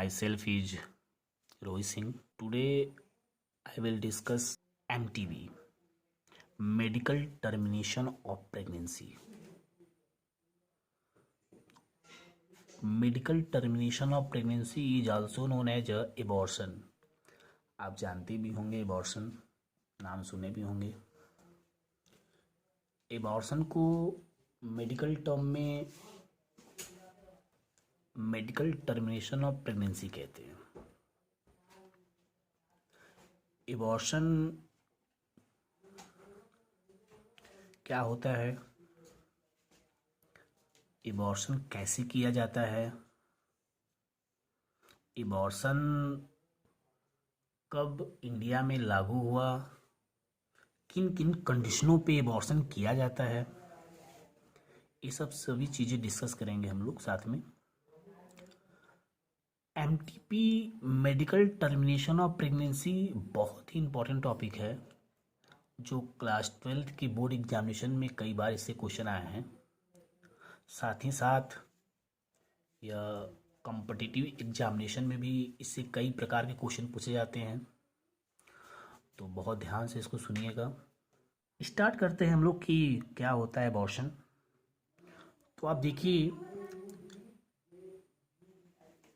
Myself is Rohit Singh. Today I will discuss MTB, medical termination of pregnancy. Medical termination of pregnancy is also known as abortion. आप जानते भी होंगे abortion, नाम सुने भी होंगे। एबॉर्शन को मेडिकल टर्म में मेडिकल टर्मिनेशन ऑफ प्रेगनेंसी कहते हैं। एबॉर्शन क्या होता है, एबॉर्शन कैसे किया जाता है, एबॉर्शन कब इंडिया में लागू हुआ, किन किन कंडीशनों पे एबॉर्शन किया जाता है, ये सब सभी चीज़ें डिस्कस करेंगे हम लोग साथ में। MTP medical termination of pregnancy बहुत ही इम्पोर्टेंट टॉपिक है जो क्लास 12th के बोर्ड एग्जामिनेशन में कई बार इससे क्वेश्चन आए हैं। साथ ही साथ यह कॉम्पिटिटिव एग्जामिनेशन में भी इससे कई प्रकार के क्वेश्चन पूछे जाते हैं, तो बहुत ध्यान से इसको सुनिएगा। स्टार्ट करते हैं हम लोग कि क्या होता है एबॉर्शन। तो आप देखिए,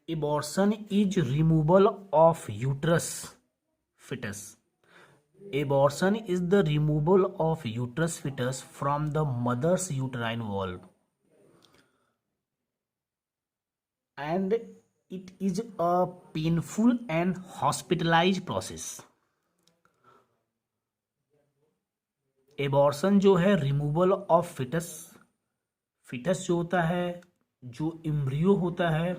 abortion is removal of uterus foetus. Abortion is the removal of uterus foetus from the mother's uterine wall and it is a painful and hospitalise process. Abortion जो है रिमूवल ऑफ फिटस, फिटस जो होता है, जो embryo होता है,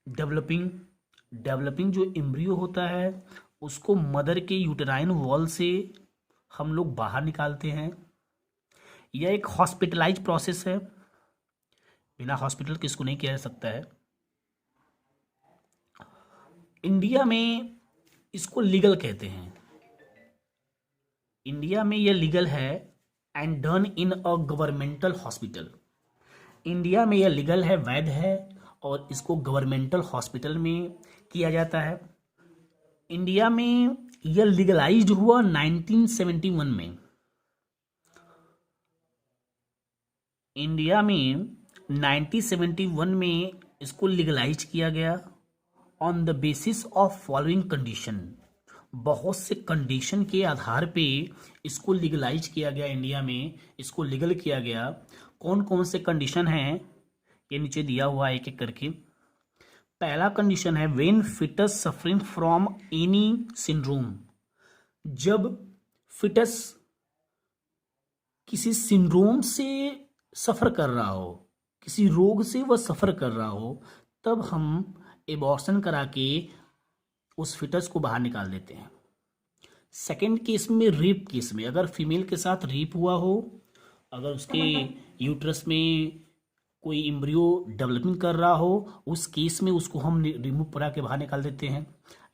developing जो embryo होता है उसको मदर के यूटेराइन वॉल से हम लोग बाहर निकालते हैं। यह एक हॉस्पिटलाइज प्रोसेस है, बिना हॉस्पिटल के इसको नहीं किया जा सकता है। इंडिया में इसको लीगल कहते हैं, इंडिया में यह लीगल है and done in a governmental hospital. India में यह लीगल है, वैध है और इसको गवर्नमेंटल हॉस्पिटल में किया जाता है। इंडिया में यह लीगलाइज्ड हुआ 1971 में। इंडिया में 1971 में इसको लीगलाइज किया गया on the basis of following condition. बहुत से कंडीशन के आधार पे इसको लीगलाइज किया गया, इंडिया में इसको लीगल किया गया। कौन कौन से कंडीशन हैं ये नीचे दिया हुआ है एक एक करके। पहला कंडीशन है when foetus suffering from any syndrome. जब फिटस किसी सिंड्रोम से सफर कर रहा हो, किसी रोग से वह सफर कर रहा हो, तब हम एबॉर्शन करा के उस फिटस को बाहर निकाल देते हैं। सेकेंड केस में, रेप केस में, अगर फीमेल के साथ रेप हुआ हो, अगर उसके यूट्रस में कोई एम्ब्रियो डेवलपिंग कर रहा हो, उस केस में उसको हम रिमूव करा के बाहर निकाल देते हैं।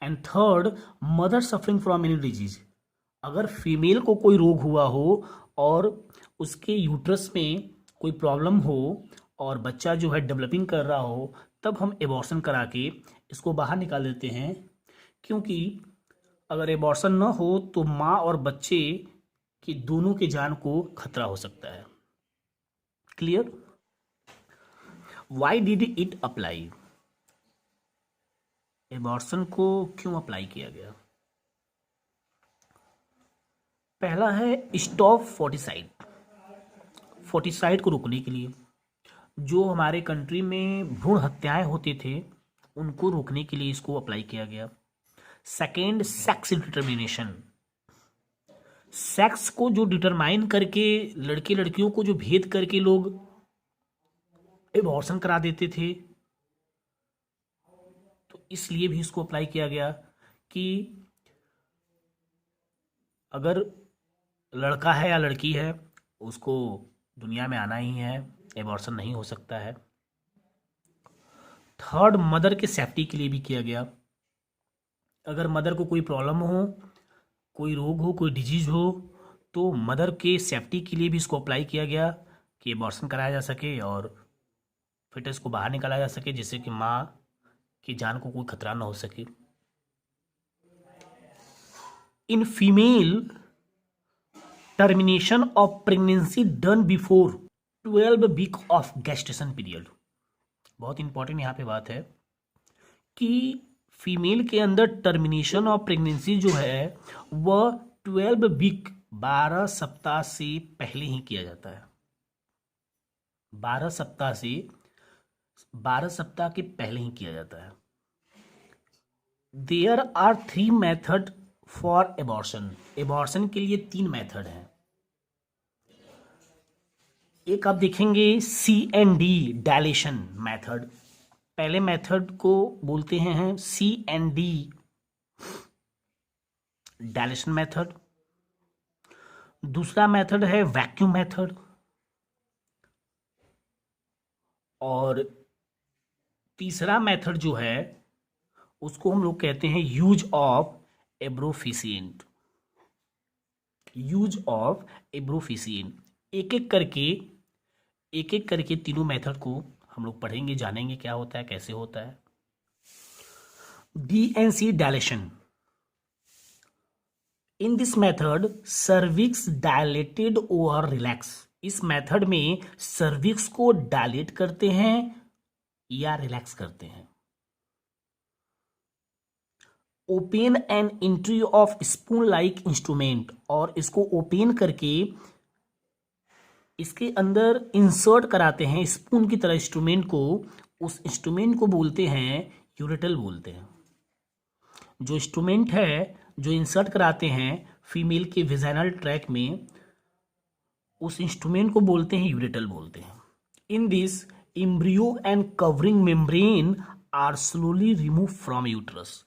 And third, mother suffering from any disease. अगर फीमेल को कोई रोग हुआ हो और उसके यूट्रस में कोई प्रॉब्लम हो और बच्चा जो है डेवलपिंग कर रहा हो, तब हम एबॉर्शन करा के इसको बाहर निकाल देते हैं। क्योंकि अगर एबॉर्शन न हो तो माँ और बच्चे की दोनों की जान को खतरा हो सकता है। Clear? Why did it apply? Abortion को क्यों अप्लाई किया गया? पहला है स्टॉप फोर्टिसाइड। फोर्टिसाइड को रोकने के लिए, जो हमारे कंट्री में भ्रूण हत्याएं होते थे उनको रोकने के लिए इसको अप्लाई किया गया। Second, sex determination. सेक्स को जो डिटरमाइन करके लड़के लड़कियों को जो भेद करके लोग एबॉर्शन करा देते थे, तो इसलिए भी इसको अप्लाई किया गया कि अगर लड़का है या लड़की है उसको दुनिया में आना ही है, एबॉर्शन नहीं हो सकता है। थर्ड, मदर के सेफ्टी के लिए भी किया गया। अगर मदर को कोई प्रॉब्लम हो, कोई रोग हो, कोई डिजीज हो, तो मदर के सेफ्टी के लिए भी इसको अप्लाई किया गया कि एबॉर्शन कराया जा सके और फिटस को बाहर निकाला जा सके, जिससे कि माँ कि जान को कोई खतरा ना हो सके। In female termination of pregnancy done before 12 week of gestation period. बहुत इंपॉर्टेंट यहाँ पे बात है कि फीमेल के अंदर टर्मिनेशन ऑफ प्रेगनेंसी जो है वह 12 वीक 12 सप्ताह से पहले ही किया जाता है। 12 सप्ताह से 12 सप्ताह के पहले ही किया जाता है। There are 3 method for abortion. Abortion के लिए 3 मेथड हैं। एक आप देखेंगे CND डायलेशन मेथड। पहले मेथड को बोलते हैं CND डायलेशन मेथड। दूसरा मेथड है वैक्यूम मेथड और तीसरा मेथड जो है उसको हम लोग कहते हैं यूज ऑफ एब्रोफिशिएंट। यूज ऑफ एब्रोफिशिएंट। एक एक करके तीनों मेथड को हम लोग पढ़ेंगे, जानेंगे क्या होता है, कैसे होता है। DNC dilation. In this method cervix dilated और रिलैक्स। इस मेथड में सर्विक्स को डायलेट करते हैं या रिलैक्स करते हैं। Open and entry of spoon like instrument. और इसको ओपन करके इसके अंदर इंसर्ट कराते हैं स्पून की तरह इंस्ट्रूमेंट को। उस इंस्ट्रूमेंट को बोलते हैं यूरेटल बोलते हैं। जो इंस्ट्रूमेंट है जो इंसर्ट कराते हैं फीमेल के वेजाइनल ट्रैक में, उस इंस्ट्रूमेंट को बोलते हैं यूरेटल बोलते हैं। In this embryo and covering membrane are slowly remove from uterus.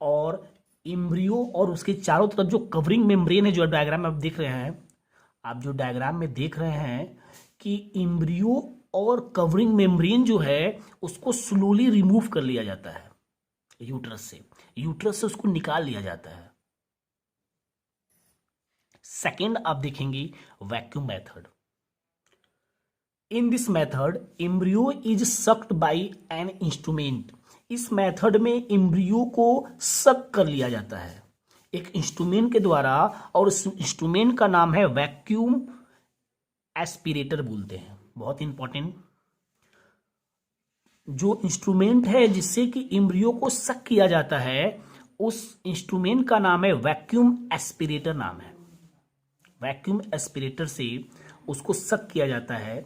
और एम्ब्रियो और उसके चारों तरफ जो कवरिंग मेम्ब्रेन है, जो डायग्राम में आप देख रहे हैं, आप जो डायग्राम में देख रहे हैं कि एम्ब्रियो और कवरिंग मेम्ब्रेन जो है उसको स्लोली रिमूव कर लिया जाता है यूट्रस से। यूट्रस से उसको निकाल लिया जाता है। सेकेंड आप देखेंगे vacuum method. In this method embryo is sucked by an instrument. इस मेथड में एम्ब्रियो को सक कर लिया जाता है एक इंस्ट्रूमेंट के द्वारा, और उस इंस्ट्रूमेंट का नाम है वैक्यूम एस्पिरेटर बोलते हैं। बहुत इंपॉर्टेंट। जो इंस्ट्रूमेंट है जिससे कि एम्ब्रियो को सक किया जाता है, उस इंस्ट्रूमेंट का नाम है वैक्यूम एस्पिरेटर नाम है। वैक्यूम एस्पिरेटर से उसको सक किया जाता है।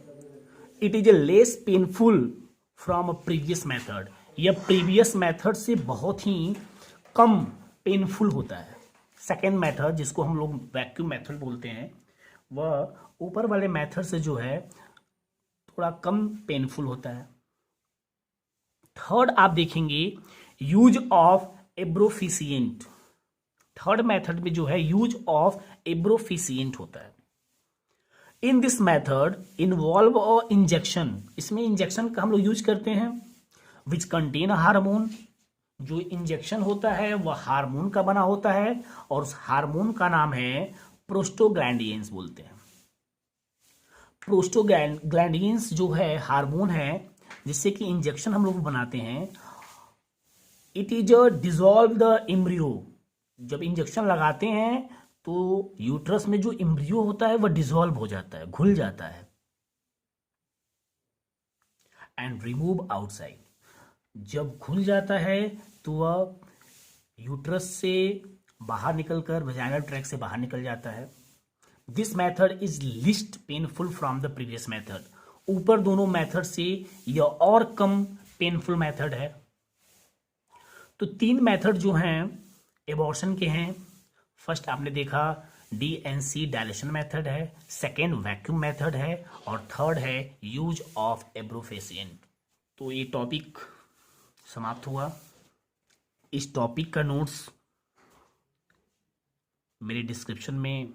It is a less painful from a previous method. यह प्रीवियस मेथड से बहुत ही कम पेनफुल होता है। सेकेंड मेथड जिसको हम लोग वैक्यूम मेथड बोलते हैं, वह ऊपर वाले मेथड से जो है थोड़ा कम पेनफुल होता है। थर्ड आप देखेंगे यूज ऑफ एब्रोफिशिएंट। थर्ड मेथड में जो है यूज ऑफ एब्रोफिशिएंट होता है। इन this method involve a injection. इसमें इंजेक्शन का हम लोग यूज करते हैं विच कंटेन हार्मोन। जो इंजेक्शन होता है वह हार्मोन का बना होता है और उस हार्मोन का नाम है प्रोस्टोग्लैंडियंस बोलते हैं। प्रोस्टोग्लैंडियंस जो है हार्मोन है जिससे कि इंजेक्शन हम लोग बनाते हैं। It is dissolve the embryo. जब इंजेक्शन लगाते हैं तो यूट्रस में जो एम्ब्रियो होता है वह डिजॉल्व हो जाता है, घुल जाता है। And remove outside. जब घुल जाता है तो वह यूट्रस से बाहर निकलकर वेजाइनल ट्रैक से बाहर निकल जाता है। This method is list painful from the previous method. ऊपर दोनों मेथड से यह और कम पेनफुल मेथड है। तो 3 मेथड जो हैं एबॉर्शन के हैं। फर्स्ट आपने देखा DNC डायलेशन मेथड है, सेकेंड वैक्यूम मेथड है और थर्ड है यूज ऑफ एब्रोफिशिएंट। तो ये टॉपिक समाप्त हुआ। इस टॉपिक का नोट्स मेरे डिस्क्रिप्शन में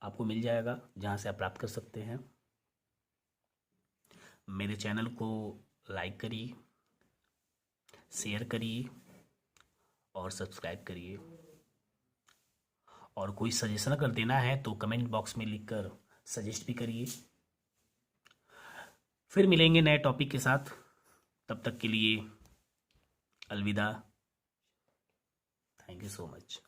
आपको मिल जाएगा, जहाँ से आप प्राप्त कर सकते हैं। मेरे चैनल को लाइक करिए, शेयर करिए और सब्सक्राइब करिए। और कोई सजेशन अगर देना है तो कमेंट बॉक्स में लिखकर सजेस्ट भी करिए। फिर मिलेंगे नए टॉपिक के साथ। तब तक के लिए अलविदा। Thank you so much.